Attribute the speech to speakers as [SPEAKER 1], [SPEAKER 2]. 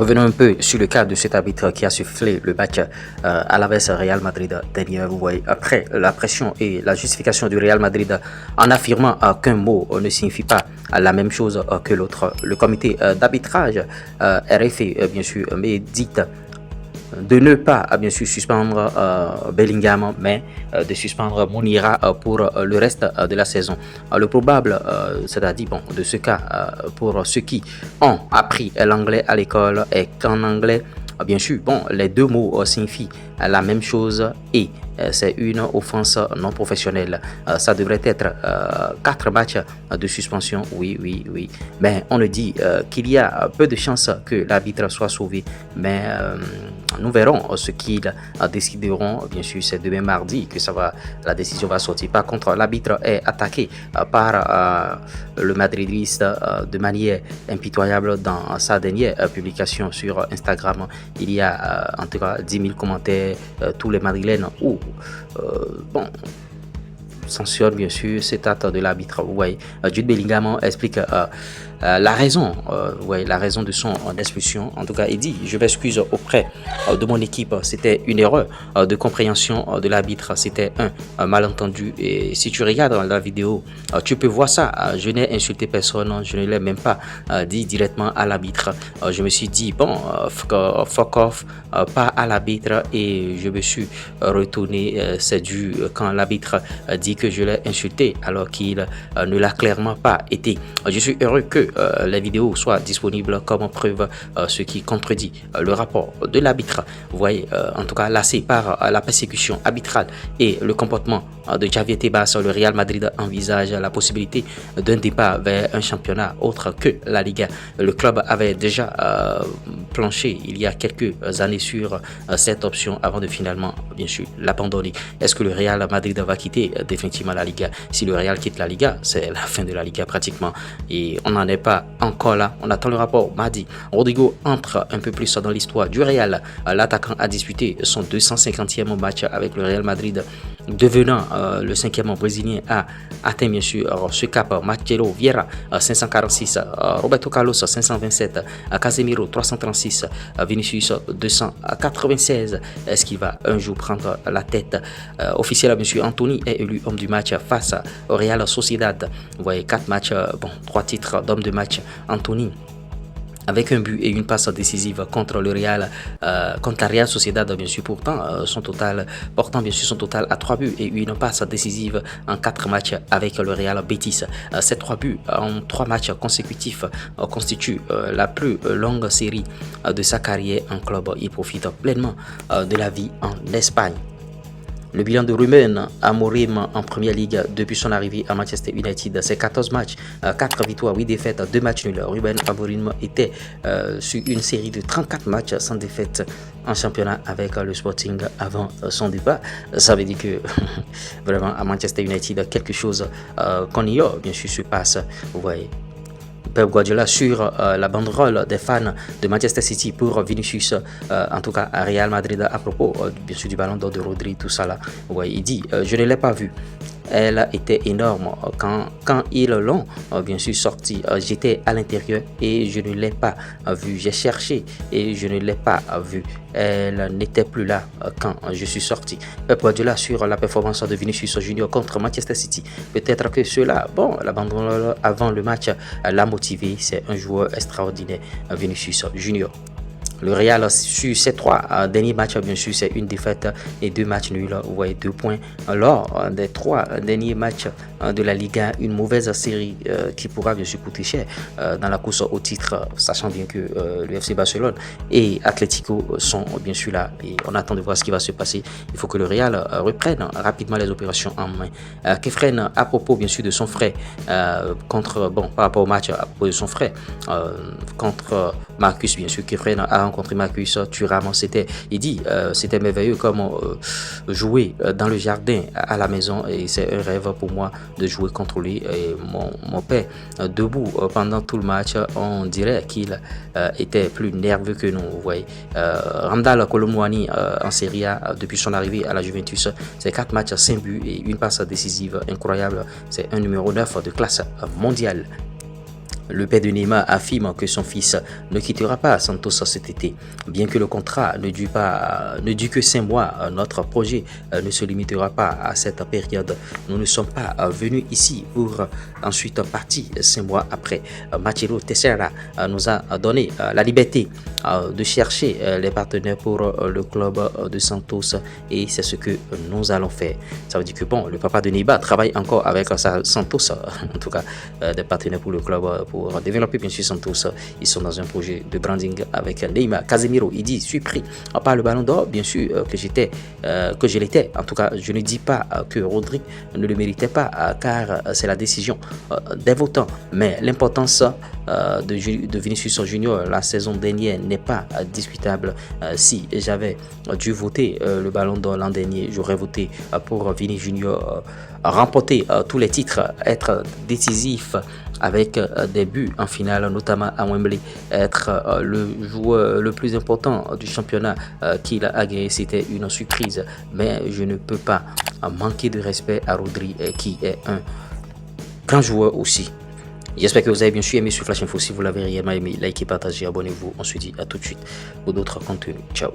[SPEAKER 1] Revenons un peu sur le cas de cet arbitre qui a soufflé le match à l'Aves Real Madrid dernier. Vous voyez, après la pression et la justification du Real Madrid en affirmant qu'un mot ne signifie pas la même chose que l'autre. Le comité d'arbitrage RFI, bien sûr, médite de ne pas bien sûr suspendre Bellingham, mais de suspendre Monira pour le reste de la saison. Le probable, c'est-à-dire bon, de ce cas, pour ceux qui ont appris l'anglais à l'école, est qu'en anglais, bien sûr, bon, les deux mots signifient la même chose et c'est une offense non professionnelle. Ça devrait être 4 matchs de suspension, oui. Mais on nous dit qu'il y a peu de chances que l'arbitre soit sauvé. Mais nous verrons ce qu'ils décideront. Bien sûr, c'est demain mardi que la décision va sortir. Par contre, l'arbitre est attaqué par le madridiste de manière impitoyable dans sa dernière publication sur Instagram. Il y a en tout cas 10 000 commentaires, tous les madrilènes ou bon, sanctionne bien sûr cet acte de l'arbitre. Vous voyez, Jude Bellingham explique la raison, la raison de son expulsion. En tout cas, il dit: je m'excuse auprès de mon équipe, c'était une erreur de compréhension de l'arbitre, c'était un malentendu. Et si tu regardes la vidéo, tu peux voir ça. Je n'ai insulté personne, je ne l'ai même pas dit directement à l'arbitre. Je me suis dit bon, fuck off, pas à l'arbitre, et je me suis retourné. C'est dû quand l'arbitre dit que je l'ai insulté alors qu'il ne l'a clairement pas été. Je suis heureux que les vidéos soient disponibles comme preuve, ce qui contredit le rapport de l'arbitre. Vous voyez, en tout cas, lassé par la persécution arbitrale et le comportement de Javier Tebas, le Real Madrid envisage la possibilité d'un départ vers un championnat autre que la Liga. Le club avait déjà planché il y a quelques années sur cette option avant de finalement, bien sûr, l'abandonner. Est-ce que le Real Madrid va quitter définitivement la Liga? Si le Real quitte la Liga, c'est la fin de la Liga pratiquement, et on n'en est pas encore là. On attend le rapport mardi. Rodrigo entre un peu plus dans l'histoire du Real. L'attaquant a disputé son 250e match avec le Real Madrid, devenant le 5e brésilien à atteindre bien sûr ce cap. Marcelo Vieira 546, Roberto Carlos 527, Casemiro 336, Vinicius 296. Est-ce qu'il va un jour prendre la tête? Officiel, monsieur Anthony est élu homme du match face au Real Sociedad. Vous voyez, 4 matchs, 3 titres d'homme de match. Anthony avec un but et une passe décisive contre le Real, contre la Real Sociedad, bien sûr, portant son total à 3 buts et une passe décisive en 4 matchs avec le Real Betis. Ces 3 buts en 3 matchs consécutifs constituent la plus longue série de sa carrière en club. Il profite pleinement de la vie en Espagne. Le bilan de Ruben Amorim en Première Ligue depuis son arrivée à Manchester United, c'est 14 matchs, 4 victoires, 8 défaites, 2 matchs nuls. Ruben Amorim était sur une série de 34 matchs sans défaite en championnat avec le Sporting avant son départ. Ça veut dire que vraiment à Manchester United, quelque chose qu'on ignore bien sûr se passe. Vous voyez, Pep Guardiola sur la banderole des fans de Manchester City pour Vinicius, en tout cas à Real Madrid, à propos bien sûr du ballon d'or de Rodri, tout ça là. Ouais, il dit je ne l'ai pas vu. Elle était énorme quand ils l'ont bien sûr sorti. J'étais à l'intérieur et je ne l'ai pas vu. J'ai cherché et je ne l'ai pas vu. Elle n'était plus là quand je suis sorti. Pep Guardiola sur la performance de Vinicius Junior contre Manchester City. Peut-être que cela, bon, l'abandon avant le match l'a motivé. C'est un joueur extraordinaire, Vinicius Junior. Le Real sur ces 3 derniers matchs, bien sûr, c'est une défaite et 2 matchs nuls. Vous voyez, 2 points. Lors des 3 derniers matchs de la Liga, une mauvaise série qui pourra bien sûr coûter cher dans la course au titre, sachant bien que le FC Barcelone et Atlético sont bien sûr là. Et on attend de voir ce qui va se passer. Il faut que le Real reprenne rapidement les opérations en main. Kefren, à propos bien sûr de son frère, par rapport au match, à propos de son frère contre Marcus, bien sûr, Kefren a rencontré Marcus Thuram. Il dit c'était merveilleux comme jouer dans le jardin à la maison, et c'est un rêve pour moi de jouer contre lui. Et mon père debout pendant tout le match, on dirait qu'il était plus nerveux que nous. Vous voyez, Randal Colomwani en Serie A depuis son arrivée à la Juventus, c'est 4 matchs, 5 buts et une passe décisive incroyable. C'est un numéro 9 de classe mondiale. Le père de Neymar affirme que son fils ne quittera pas Santos cet été. Bien que le contrat ne dure que 5 mois, notre projet ne se limitera pas à cette période. Nous ne sommes pas venus ici pour ensuite partir 5 mois après. Matteo Teixeira nous a donné la liberté de chercher les partenaires pour le club de Santos et c'est ce que nous allons faire. Ça veut dire que bon, le papa de Neymar travaille encore avec Santos, en tout cas des partenaires pour le club pour développer bien sûr Santos. Ils sont dans un projet de branding avec Neymar. Casemiro, il dit, je suis pris par le ballon d'or, bien sûr que je l'étais. En tout cas, je ne dis pas que Rodri ne le méritait pas car c'est la décision des votants. Mais l'importance de Vinicius Junior la saison dernière n'est pas discutable. Si j'avais dû voter le ballon d'or l'an dernier, j'aurais voté pour Vini Junior remporter tous les titres, être décisif avec des buts en finale, notamment à Wembley, être le joueur le plus important du championnat qu'il a gagné. C'était une surprise, mais je ne peux pas manquer de respect à Rodri qui est un grand joueur aussi. J'espère que vous avez bien sûr aimé sur Flash Info. Si vous l'avez réellement aimé, likez, partagez, abonnez-vous. On se dit à tout de suite pour d'autres contenus. Ciao.